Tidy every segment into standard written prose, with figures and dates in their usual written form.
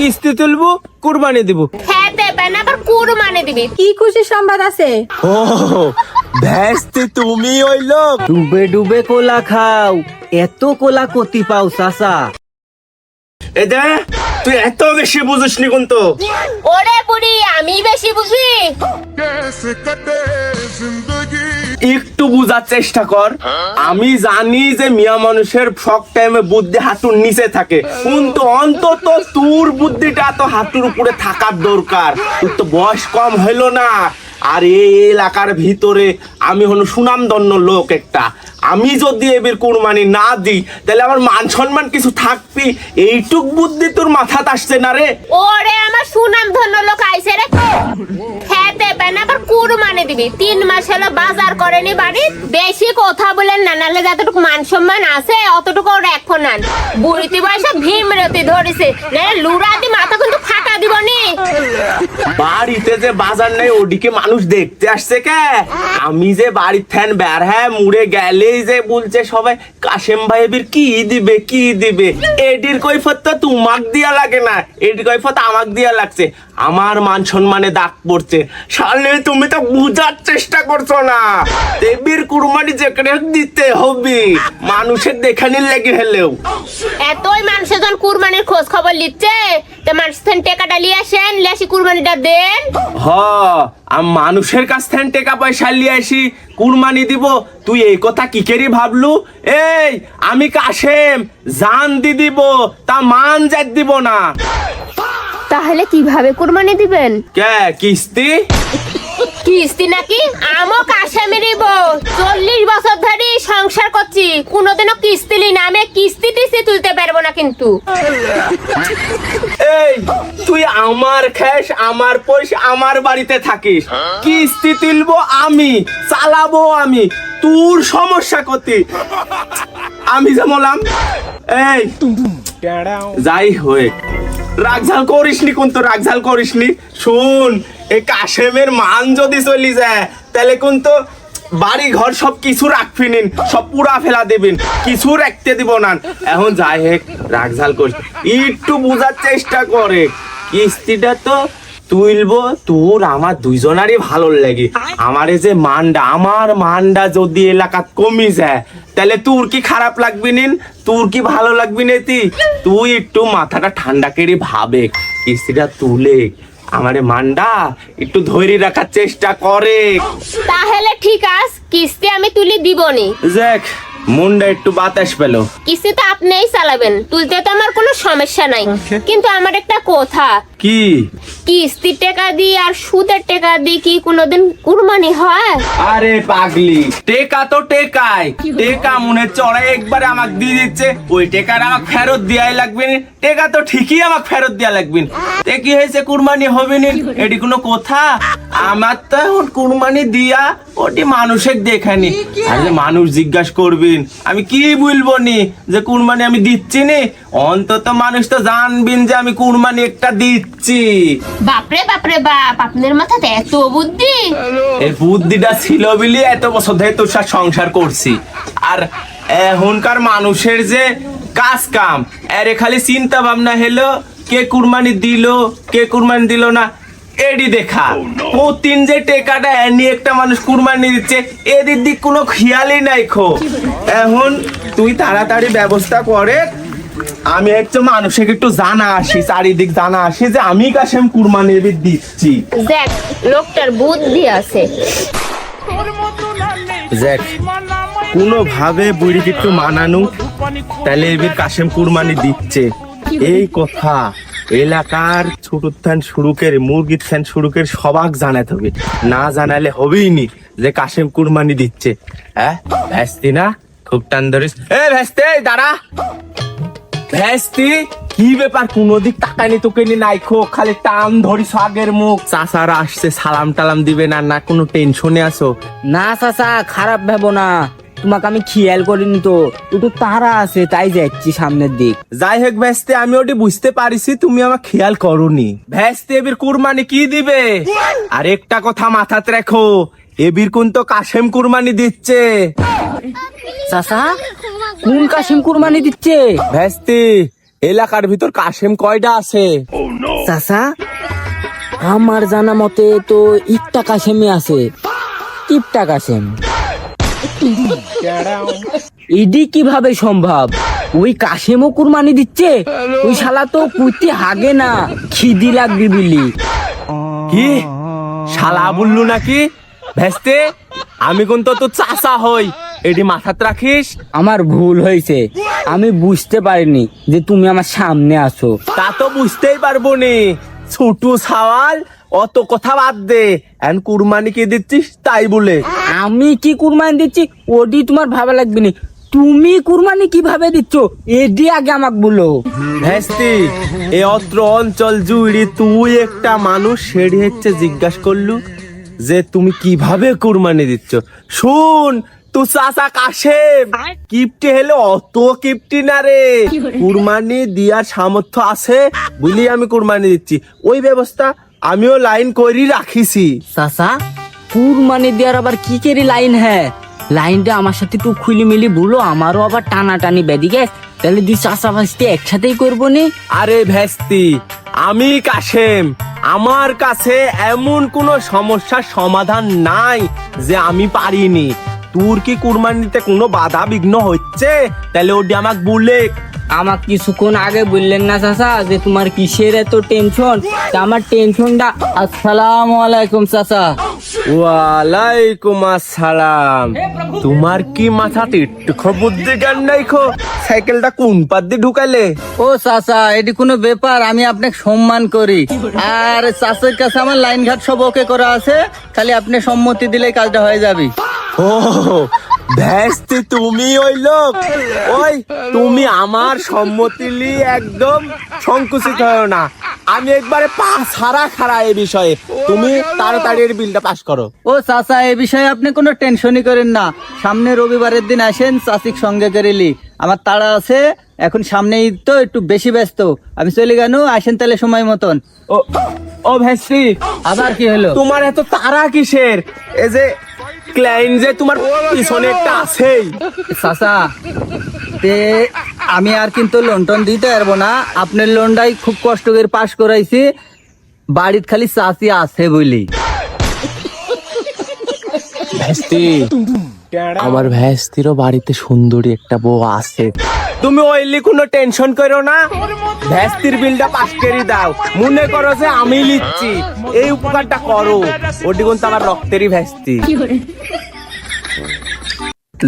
কিস্তি তুলবো, কুরবানি দিব। খেতে পেন আবার কুরবানি দিবি। কি খুশি সংবাদ আছে? ও ভেস্তে তুমি ওই লোক ডুবে ডুবে কোলা খাও, এত কোলা কতি পাও চাচা? এ দে, তুই এত বেশি বুঝিস নি কিন্তু। ওরে বুড়ি, আমি বেশি বুঝি। একটু বুঝার চেষ্টা কর। আমি জানি যে মিয়া মানুষের সব টাইমে বুদ্ধি হাঁটুর নিচে থাকে, কিন্তু অন্তত তোর বুদ্ধিটা তো হাঁটুর উপরে থাকার দরকার। তোর তো বয়স কম হইলো না, আর এই এলাকার ভিতরে আমি হলো সুনামধন্য লোক একটা। আমি যদি এবার কুরবানি না দিই তাহলে আমার মান সম্মান কিছু থাকবি? এইটুক বুদ্ধি তোর মাথাতে আসছে না রে? ওরে আমার সুনাম ধন্য লোক আইছে রে। খেতে পেন আবার কুরবানি দিবি। 3 মাস হলো বাজার করেনি বাড়ি। বেশি কথা বলেন না, নাহলে যতটুকু মান সম্মান আছে অতটুকু রাখো না। বুড়িতে বয়সে ভীমরতি ধরেছে, নাহলে লুরাতি মাথা কিন্তু ফাটা দিব নি। বাড়িতে যে বাজার নেই ওদিকে মানুষ দেখতে আসছে কে? আমি যে বাড়ির ফ্যান বের হ্যাঁ মুড়ে গেলেই যে বলছে সবাই কাশেম ভাই এবার কি দিবে কি দিবে। এটির কৈফত তো তোমাক দিয়া লাগে না, এটির কৈফত আমাক দিয়া লাগছে। আমার মান সম্মানে দাগ পড়ছে। শালে তুমি তো বুঝার চেষ্টা করছো না। দেবীর কুরবানি যেখানে দিতে হবে, মানুষের দেখানির লেগে হলেও। এতই মানুষ যখন কুরবানির খোঁজ খবর লিখছে, তো মানুষ টাকাটা লিয়ে আসেন, লেসি কুরবানিটা দেন। হ, আমি মানুষের কাছ থেকে টাকা পয়সা লিয়ে আসি, কুরবানি দিব। তুই এই কথা কি করি ভাবলু? এই আমি কাশেম জান দি দিব, তা মান যাত দিব না। তাহলে কিভাবে কুরবানি দিবেন? কে কিস্তি? কিস্তি নাকি? আমও কাশামেরই বউ, 40 বছর ধরে সংসার করছি, কোনোদিনও কিস্তি লি না। আমি কিস্তি টিস্তি তুলতে পারবো না কিন্তু। এই তুই আমার খ্যাস, আমার পয়সা, আমার বাড়িতে থাকিস, কিস্তি তুলবো আমি, চালাবো আমি, তোর সমস্যা কতি? আমি যে বললাম এই যাই হোক, রাগঝাল করিসনি কিন্তু, রাগঝাল করিসনি। শুন, এই কাশেমের মান যদি চলি যায় তাহলে কিন্তু বাড়ি ঘর সব কিছু রাখবি নিন, সব পুরা ফেলা দেবেন, কিছু রাখতে দিব না। এখন যাই হোক, রাগঝাল করিস, একটু বুঝার চেষ্টা করে। কিস্তিটা তো তুলবো, তোর আমার দুইজনারই ভালো লাগে। আমারে যে মানটা, আমার মানটা যদি এলাকাত কমি যায় তাহলে তোর কি খারাপ লাগবে নিন? তোর কি ভালো লাগবে না? তুই একটু মাথাটা ঠান্ডা করে ভাবে, কিস্তিটা তুলে আমারে মানডা একটু ধরে রাখার চেষ্টা করে। তাহলে ঠিক আছে, কিস্তি আমি তুলি দিবনি। দেখ মনটা একটু বাতাস পেল। কিস্তি তো আপনিই চালাবেন, তুলতে তো আমার কোনো সমস্যা নাই। কিন্তু আমার একটা কথা, কি? কিস্তির টাকা দিয়ে আর সুদের টাকা দিয়ে কি কোনোদিন কুরবানি হয়? আরে পাগলি, টেকা তো টেকাই, টেকা মনে চড়াই একবারে আমাকে দিয়ে দিচ্ছে, ওই টেকার আমাকে ফেরত দেওয়াই লাগবে না। টেকা তো ঠিকই আমাকে ফেরত দেওয়া লাগবে। তে কি হয়েছে, কুরবানি হবে না? এটি কোনো কথা? আমার তো এখন কুরবানি দিয়া ওটি মানুষের দেখানি। আর যে মানুষ জিজ্ঞাসা করবেন, আমি কি বলবো নি যে কুরবানি আমি দিচ্ছি নি? অন্তত মানুষ তো জানবেন যে আমি কুরবানি একটা দিচ্ছি। বাপরে বাপরে বাপ, আপনার মাথাতে এত বুদ্ধি! এই বুদ্ধিটা ছিল বলে এত বছর ধরে তোর সাথে সংসার করছি। আর এখনকার মানুষের যে কাজ কাম, আরে খালি চিন্তা ভাবনা হলো কে কুরবানি দিল কে কুরবানি দিল না, এডি দেখা। প্রতিদিন যে টেকাটা এনে একটা মানুষ কুরবানি দিচ্ছে, এদিক দিক কোনো খেয়ালই নাই খো। এখন তুই তাড়াতাড়ি ব্যবস্থা করে, আমি একটু মানুষকে একটু জানা আসি, চারিদিক জানা আসি যে আমি কাশেম কুরবানি এবার দিচ্ছি। দেখ, লোকটার বুদ্ধি আছে। দেখ কোনোভাবে বুড়িকে একটু মানানো, তাহলে এবার কাশেম কুরবানি দিচ্ছে এই কথা এলাকার ছোট থান শুরুকের, মুরগির থান শুরুকের সবাক জানাতে হবে। না জানালে হবেই নি যে কাশেম কুরবানি দিচ্ছে। হ্যাঁ ভ্যাস্তি না, খুব টান ধরিস। এ ভ্যাস্তে দাঁড়া, ভ্যাস্তি কি ব্যাপার? কোনো দিক তাকানি তোকে নি নাইখো, খালি টান ধরিস আগের মুখ। চাচারা আসছে, সালাম টালাম দিবে না, না কোনো টেনশনে আছো? না চাচা, খারাপ ভেবো না, তোমাকে আমি খেয়াল করিনি তো, একটু তারা আছে তাই যাচ্ছি সামনের দিক। যাই হোক ভ্যাস্তে, আমি ওটি বুঝতে পারিছি তুমি আমার খেয়াল করনি। ভ্যাস্তে এবির কুরবানি কি দিবে? আর একটা কথা মাথাতে রাখো, এবির কোন তো কাশেম কুরবানি দিচ্ছে। চাচা, কোন কাশিম কুরবানি দিচ্ছে? ভ্যাস্তে এলাকার ভিতর কাশেম কয়টা আছে? চাচা আমার জানা মতে তো একটা কাশেমই আছে, টিপটা কাশেম। এডি কিভাবে সম্ভব? ওই কাশেমও কুরবানি দিচ্ছে? ওই শালা তো কুইতে হাগে না, খিদি লাগবে বিলি। কি শালা বললু নাকি? ভেস্তে আমি কোন তো চাচা হই, এটি মাথাত রাখিস। আমার ভুল হয়েছে, আমি বুঝতে পারিনি যে তুমি আমার সামনে আছো। তা তো বুঝতেই পারবো নি, ছোট সওয়াল, অত কথা বাদ দে। এখন কুরবানি কি দিচ্ছিস তাই বলে? আমি কি কুরবানি দিচ্ছি ওডি তোমার ভাবা লাগবে না। তুমি কুরবানি কিভাবে দিচ্ছ এডি আগে আমাকে বলো। ভেস্তি এ অত্র অঞ্চল জুড়ে তুই একটা মানুষ, সেটি হচ্ছে জিজ্ঞাসা করলু যে তুমি কিভাবে কুরবানি দিচ্ছ। শুন, তু চাচা কাশেম কিপটি হলে অত কিপটি না রে, কুরবানি দিয়ার সামর্থ্য আছে বলি আমি কুরবানি দিচ্ছি। ওই ব্যবস্থা আমিও লাইন করি রাখিছি। চাচা কুরবানি দেওয়ার আবার কি কেরি লাইন? হ্যাঁ লাইনটা আমার সাথে একটু খুলি মিলি বলো, আমারও আবার টানাটানি বেদি গেছ, তাহলে দুই চাচা ভাসতে একসাথেই করবো নি। আরে ভেস্তি আমি কাশেম, আমার কাছে এমন কোনো সমস্যার সমাধান নাই যে আমি পারিনি। তোর কি কুরবানিতে কোনো বাধা বিঘ্ন হচ্ছে? তাহলে ওটি আমাকে বলে। আমাকে কিছুক্ষণ আগে বললেন না চাচা যে তোমার কিসের এত টেনশন? তা আমার টেনশনটা। আসসালামু আলাইকুম চাচা। ওয়ালাইকুম আসসালাম। তোমার কি মাথাতে একটু বুদ্ধি জ্ঞান নাই খো? সাইকেলটা কোন পাত দিয়ে ঢুকাইলে? ও চাচা এটি কোনো ব্যাপার? আমি আপনাকে সম্মান করি, আর চাচার কাছে আমার লাইন ঘাট সব ওকে করা আছে, খালি আপনি সম্মতি দিলেই কাজটা হয়ে যাবে। ও ভেস্তি তুমি ওই লোক? ওই তুমি আমার সম্মতিলি একদম সংকুচিত হয় না। আমি একবারে পাস হারা খারা এই বিষয়ে, তুমি তাড়াতাড়ি এর বিলটা পাস করো। ও চাচা এই বিষয়ে আপনি কোনো টেনশনই করেন না, সামনে রবিবারের দিন আসেন, চাচিক সঙ্গে করেলি। আমার তাড়া আছে, এখন সামনে ঈদ তো একটু বেশি ব্যস্ত, আমি চলে গেল। আসেন তাহলে সময় মতন। ও ও ভেস্তি আবার কি হলো? তোমার এত তাড়া কিসের? এই যে ক্লায়েন্ট যে তোমার পিছনে একটা আছেই। চাচা তে আমি আর কিন্তু লোন টোন দিতে পারবো না, আপনার লোনটাই খুব কষ্ট করে পাস করাইছি, বাড়ির খালি চাচি আছে বলি। ভেস্তি আমার ভেস্তিরও বাড়িতে সুন্দরী একটা বউ আছে, তুমি ওইলি কোনো টেনশন করো না। ভেস্তির বিলটা পাস করে দাও, মনে করো যে আমি লিখছি, এই উপকারটা করো। ওটি কিন্তু আমার রক্তেরই ভেস্তি।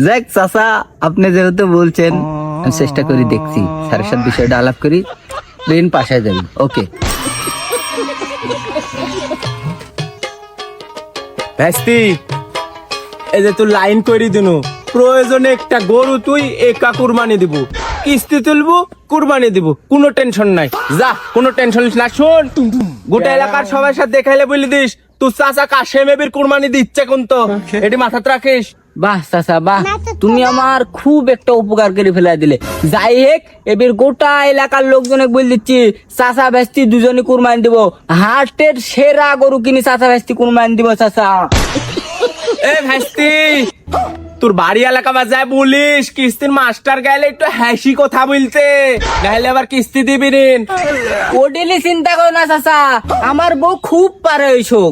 যাক চাচা আপনি যেহেতু বলছেন, আমি চেষ্টা করি, দেখছি স্যারের সাথে বিষয়টা আলাপ করি, ঋণ পাশে যাবি। ওকে ভেস্তি এই যে তুই লাইন করে দিনু, প্রয়োজনে একটা গরু তুই একা কুরবানি দিব, কিস্তি তুলবো কুরবানি দিব, কোনো টেনশন নাই। যা কোনো টেনশন না। শোন, গোটা এলাকার সবার সাথে দেখাইলে বলে দিস তুই চাচা কাশেম এবির কুরবানি দিচ্ছে কোন তো, এটি মাথাতে রাখিস। বাহ চাচা বাহ, তুমি আমার খুব একটা উপকার করে ফেলা দিলে। যাই হোক এবার গোটা এলাকার লোকজনে বলে দিচ্ছি চাচা ভেস্তি দুজনে কুরবানি দিব, হাটের সেরা গরু কিনে চাচা ভেস্তি কুরবানি দিব। চাচা এ ভেস্তি তোর বাড়ি এলাকা বাজায় বলিস কিস্তির মাস্টার গেলে একটু হাসি কথা বলতে, নাহলে আবার কিস্তি দিবি ঋণ। ওডেলি চিন্তা করো না চাচা, আমার বউ খুব পারে ওইসব।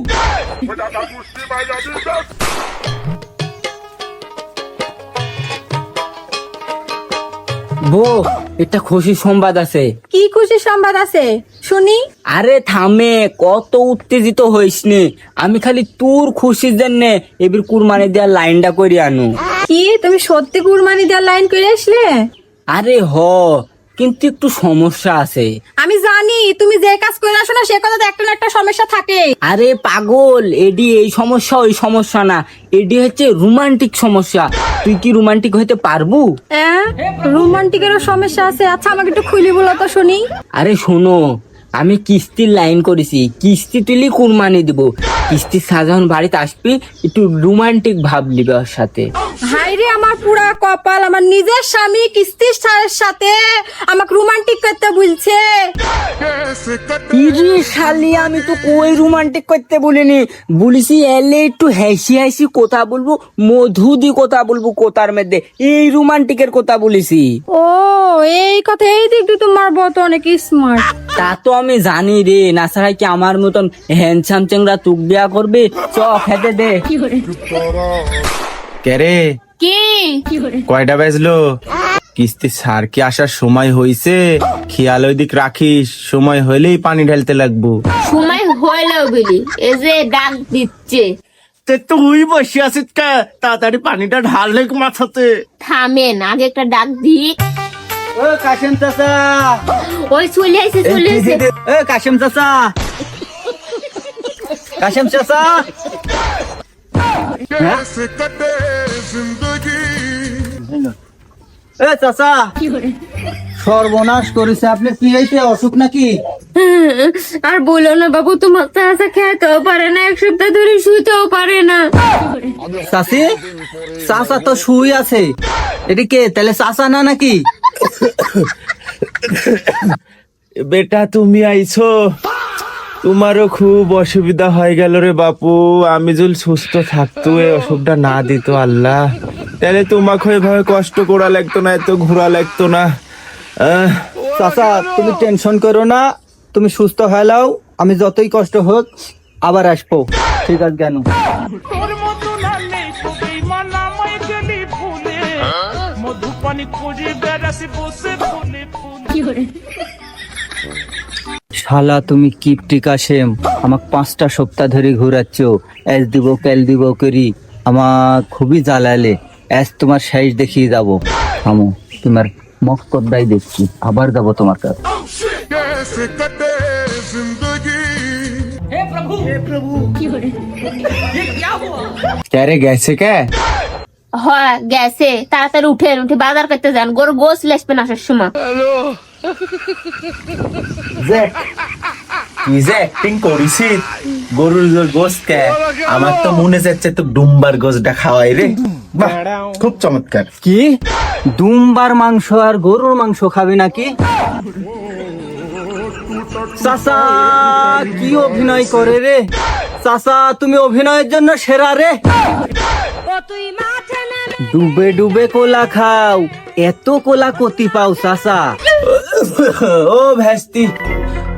বউ একটা খুশি সংবাদ আছে। কি খুশি সংবাদ আছে শুনি? আরে থামে, কত উত্তেজিত হইস নে, আমি খালি তোর খুশির জন্য এবার কুরবানি দেওয়ার লাইনটা করে আনু। কি তুমি সত্যি কুরবানি দেওয়ার লাইন করে আসলে? আরে হ, কিন্তু একটু সমস্যা আছে। আমি জানি তুমি যে কাজ করে আসো না সে কথাতে একটা না একটা সমস্যা থাকে। আরে পাগল, এডি এই সমস্যা ওই সমস্যা না, এডি হচ্ছে রোমান্টিক সমস্যা। তুই কি রোমান্টিক হইতে পারবু? রোমান্টিকেরও সমস্যা আছে? আচ্ছা আমাকে একটু খুলি বলো তো শুনি। আরে শোনো, আমি কিস্তির লাইন করেছি, কিস্তি তুলি কুরবানি দিব, কিস্তির ছাড় যখন বাড়িতে আসবি একটু রোমান্টিক ভাব নিবে ওর সাথে। হাই রে আমার পুরা কপাল, আমার নিজের স্বামী কিস্তির ছাড়ের সাথে আমাকে রোমান্টিক করতে বলছে। ইরে শালি, আমি তো কই রোমান্টিক করতে বলিনি, বলিছি এলে একটু হাসি হাসি কথা বলবো, মধু দি কথা বলবো কথার মধ্যে, এই রোমান্টিকের কথা বলিছি। ও এই কথা, এই দিক দিয়ে তোমার বউ তো অনেক স্মার্ট। তা তো আমি জানি রে, না ছাড়া কি আমার মতন হ্যান্ডসাম চেংড়া তুক বিয়া করবে? চ খেতে দে। কে রে, কি কয়টা বাজলো? কিস্তির সার কি আসার সময় হইছে? খেয়াল ওইদিক রাখিস, সময় হইলেই পানি ঢালতে লাগবো। সময় হইলেও বলি, এই যে ডাক দিচ্ছে। তুই বসে আছিস কে? তাড়াতাড়ি পানিটা ঢাললে মাথাতে। থামেন, আগে একটা ডাক দিক। ও কাশেম চাচা, ওই চলে আইছে। এ কাশেম চাচা, কাশেম চাচা। এ চাচা, সর্বনাশ করেছে। আপনি কি হয়েছে, অসুখ নাকি? আর বলো না বাবু, তোমার চাচা খেতেও পারে না, এক সপ্তাহ ধরে শুইতেও পারে না। চাচি, চাচা তো শুই আছে। এটি কে তাহলে, চাচা না নাকি? বেটা তুমি আইছো, তোমারও খুব অসুবিধা হয়ে গেল রে বাপু। আমি যদি সুস্থ থাকতো, এই অসুখটা না দিত আল্লাহ, তাহলে তোমাকে এভাবে কষ্ট করা লাগতো না, এত ঘোরা লাগতো না। চাচা তুমি টেনশন করো না, তুমি সুস্থ হয়ে যাও। আমি যতই কষ্ট হোক আবার আসবো, ঠিক আছে? কেন তোর মতো নালে সবাই মানামাই গেলি ফুলে মধু পানি খুঁজে বেড়াসি বসে ফুলে ফুলে। শালা তুমি কিপটি কাশেম, আমাকে 5টা সপ্তাহ ধরে ঘুরাচ্ছ, এস দিব ক্যাল দিব করি, আমার খুবই জ্বালালে। এস তোমার শেষ দেখিয়ে যাবো। থামো, তোমার মক্কদাই দেখছি, আবার যাবো তোমার কাছে। कैसे कटे जिंदगी কে রে, গেছে কে? হয় গেছে, তাড়াতাড়ি উঠে বাজার করতে যান, গরু গোস লেসবেন আসার সময়। কি যে অ্যাক্টিং করিস, গরুর গোস কে? আমার তো মনে যাচ্ছে তো ডুম্বার গোসটা খাওয়াই রে। বাহ, খুব চমৎকার। কি দুম্বার মাংস আর গরুর মাংস খাবে নাকি? চাচা কি অভিনয় করে রে! চাচা তুমি অভিনয়ের জন্য সেরা রে। ডুবে ডুবে কোলা খাও, এত কোলা কতি পাও চাচা? ও ভ্যাস্তি,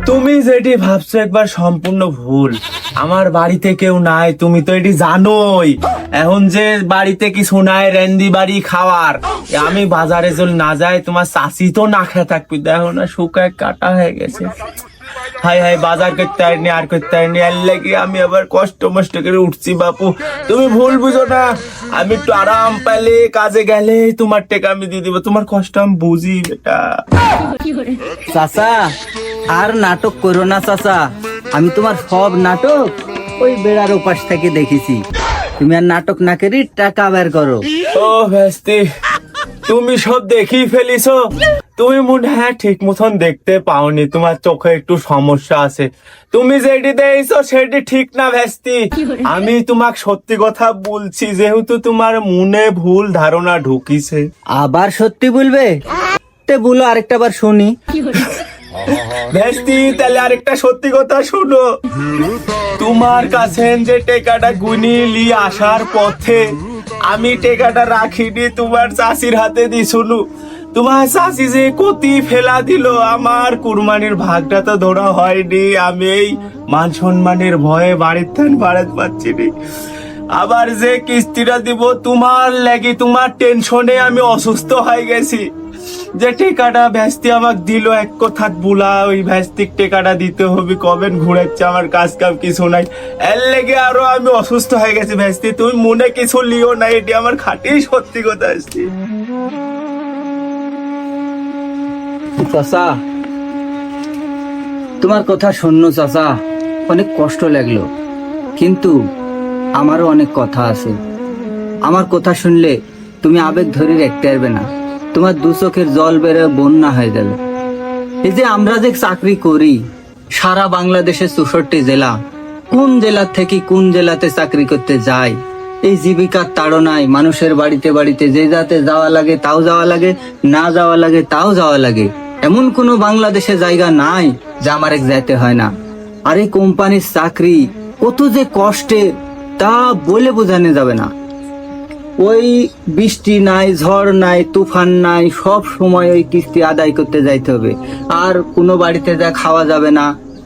তুমি যেটি ভাবছো একবার সম্পূর্ণ ভুল। আমার বাড়িতে কেউ নাই, তুমি তো এটি জানোই। এখন যে বাড়িতে কিছু নাই, রেন্দি বাড়ি খাওয়ার, আমি বাজারে যদি না যাই, তোমার চাষি তো না খেয়ে থাকবি। দেখো না, শুকায় কাটা হয়ে গেছে। হাই হাই, বাজার করতে আইনি আর করতে আইনি, আর লেগে আমি আবার কষ্ট মষ্ট করে উঠছি। বাপু তুমি ভুল বুঝো না, আমি একটু আরাম পেলে কাজে গেলে তোমার টেকা আমি দিয়ে দিব। তোমার কষ্ট আমি বুঝি বেটা। চাচা আর নাটক করো না চাচা, আমি তোমার সব নাটক ওই বেড়ার উপাস থেকে দেখেছি। তুমি আর নাটক না করি টাকা বের করো। ও ভেস্তি, তুমি সব দেখি ফেলিছো। তুমি মনে হয় ঠিক মতন দেখতে পাওনি, তোমার চোখে একটু সমস্যা আছে। তুমি যেটি দেখছো সেটি ঠিক না ভেস্তি। আমি তোমাকে সত্যি কথা বলছি, যেহেতু তোমার মনে ভুল ধারণা ঢুকিছে। আবার সত্যি বলবে? তে বলো আরেকটা বার শুনি। ভেস্তি তাহলে আরেকটা সত্যি কথা শুনো। তোমার কাছে যে টেকাটা গুনি লি আসার পথে আমি টেকাটা রাখিনি, তোমার চাষির হাতে দি। শুনু, তোমার চাষি যে কতি ফেলা দিল, আমার কুরবানির ভাগটা তো ধরা হয়নি। আমি এই মান সম্মানের ভয়ে বাড়িতে বাড়াতে পারছি নি। আবার যে কিস্তিটা দিব তোমার লাগি, তোমার টেনশনে আমি অসুস্থ হয়ে গেছি। যে টেকাটা ভ্যাস্তি আমাকে দিল, এক কথা বুলা, ওই ভ্যাস্তিক টেকাটা দিতে হবে। কবেন ঘুরাচ্ছে, আমার কাজ কাম কিছু নাই, এর লেগে আরো আমি অসুস্থ হয়ে গেছি। ভ্যাস্তি তুমি মনে কিছু লিও না, এটি আমার খাঁটি সত্যি কথা আসছি। চাচা তোমার কথা শুনলো চাচা, অনেক কষ্ট লাগলো, কিন্তু আমারও অনেক কথা আছে। আমার কথা শুনলে তুমি আবেগ ধরে রাখতে পারবে না, তোমার দু চোখের জল বেড়ে বন্যা হয়ে যাবে। এই যে আমরা যে চাকরি করি সারা বাংলাদেশের 64 জেলা, কোন জেলা থেকে কোন জেলাতে চাকরি করতে যায়। এই জীবিকার তাড়নায় মানুষের বাড়িতে বাড়িতে যে যাতে যাওয়া লাগে তাও যাওয়া লাগে, না যাওয়া লাগে তাও যাওয়া লাগে। এমন কোনো বাংলাদেশে জায়গা নাই যা আমার এক যাইতে হয় না। আর এই কোম্পানির চাকরি কত যে কষ্টের তা বলে বোঝানো যাবে না। ওই বৃষ্টি নাই, ঝড় নাই, তুফান নাই, সব সময় ওই কিস্তি আদায় করতে যাইতে হবে। আর কোনো বাড়িতে যা খাওয়া যাবে না,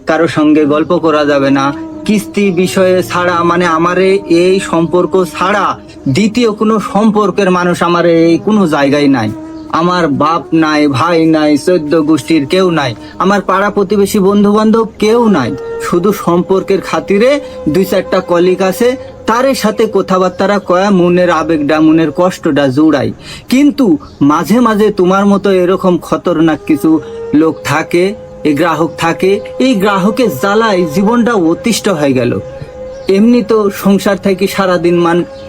কারো সঙ্গে গল্প করা যাবে না। কিস্তি বিষয়ে ছাড়া মানে আমারে এই সম্পর্ক ছাড়া দ্বিতীয় কোনো সম্পর্কের মানুষ আমার এই কোনো জায়গায় নাই। আমার বাপ নাই, ভাই নাই, 14 গোষ্ঠীর কেউ নাই, আমার পাড়া প্রতিবেশী বন্ধু বান্ধব কেউ নাই। শুধু সম্পর্কের খাতিরে 2-4টা কলিগ আছে, তারের সাথে কথাবার্তারা কয়া মনের আবেগটা, মনের কষ্টটা জুড়াই। কিন্তু মাঝে মাঝে তোমার মতো এরকম খতরনাক কিছু লোক থাকে, এই গ্রাহক থাকে, এই গ্রাহকের জ্বালায় জীবনটা অতিষ্ঠ হয়ে গেল। এমনি তো সংসার থেকে সারাদিন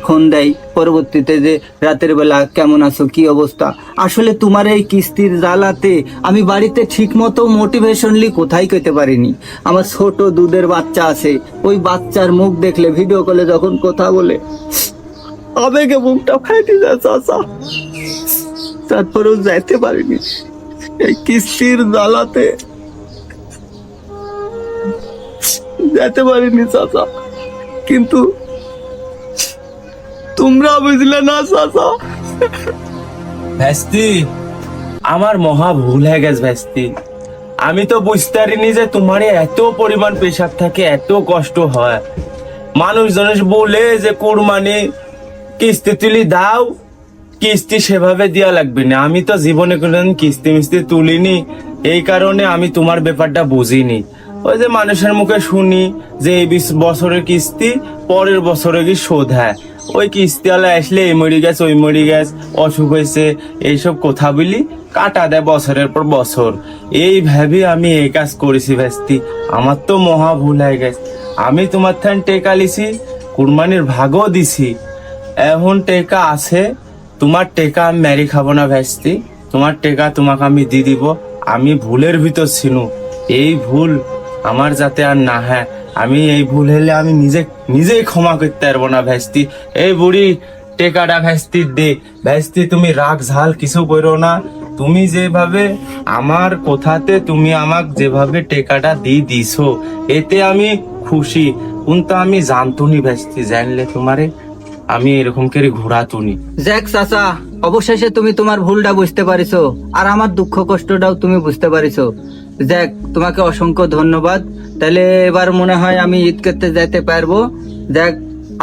ফোন দেয়, পরবর্তীতে যে রাতের বেলা কেমন আছো, কি অবস্থা। আসলে তোমার এই কিস্তির জ্বালাতে আমি বাড়িতে ঠিক মতো মোটিভেশনলি কোথায় করতে পারিনি। আমার ছোট দুধের বাচ্চা আছে, ওই বাচ্চার মুখ দেখলে ভিডিও কলে যখন কথা বলে আবেগে মুখটা ফাইটে যায় চাচা। তারপরেও যাইতে পারিনি এই কিস্তির জ্বালাতে, যেতে পারিনি চাচা। কিন্তু তোমরা বুঝলে না চাচা। ভেস্তি, আমার মহা ভুল হয়ে গেছে ভেস্তি। আমি তো বুঝতে পারিনি যে তোমার এত পরিমাণ পেশাব থাকে, এত কষ্ট হয়। মানুষজন বলে যে কুরবানি কিস্তি তুলি দাও, কিস্তি সেভাবে দেওয়া লাগবে না। আমি তো জীবনে কোনোদিন কিস্তি মিস্তি তুলিনি, এই কারণে আমি তোমার ব্যাপারটা বুঝিনি। ওই যে মানুষের মুখে শুনি যে এই বছরের কিস্তি পরের বছরে কি শোধ হয়, ওই কিস্তিওয়ালা আসলে এই মরি গেছে, ওই মরি গেছে, অসুখ হয়েছে, এইসব কথা বলি কাটা দেয় বছরের পর বছর। এই ভেবে আমি এই কাজ করেছি ভেস্তি। আমার তো মহা ভুল হয়ে গেছে। আমি তোমার থান টেকা লিছি, কুরবানির ভাগও দিছি, এখন টেকা আছে। তোমার টেকা আমি মেরি খাবো না ভেস্তি, তোমার টেকা তোমাকে আমি দিয়ে দিব। আমি ভুলের ভিতর ছিল, এই ভুল আমার যাতে আর না হয়। আমি এই ভুল হলে আমি নিজেই ক্ষমা করতে পারবো না ভেস্তি। এই বুড়ি টেকাটা ভেস্তি দে। ভেস্তি তুমি রাগ ঝাল কিছু করো না। তুমি যেভাবে আমার কথাতে তুমি আমাকে যেভাবে টেকাটা দিয়ে দিছো, এতে আমি খুশি। কিন্তু আমি জানতুনি ভেস্তি, জানলে তোমারে আমি এরকম করে ঘোরাতুনি। জ্যাক চাচা, অবশেষে তুমি তোমার ভুলটা বুঝতে পারিছো, আর আমার দুঃখ কষ্টটাও তুমি বুঝতে পারিছো। জ্যাক, তোমাকে অসংখ্য ধন্যবাদ। তাহলে এবার মনে হয় আমি ঈদ করতে যেতে পারবো। জ্যাক,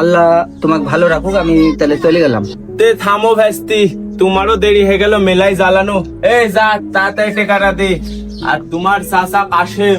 আল্লাহ তোমাকে ভালো রাখুক, আমি তাহলে চলে গেলাম। তে থামো ভেস্তি, তোমারও দেরি হয়ে গেল মেলাই জ্বালানো। এই যা তাড়াতাড়ি টেকাটা দে। আর তোমার চাচা কাশেম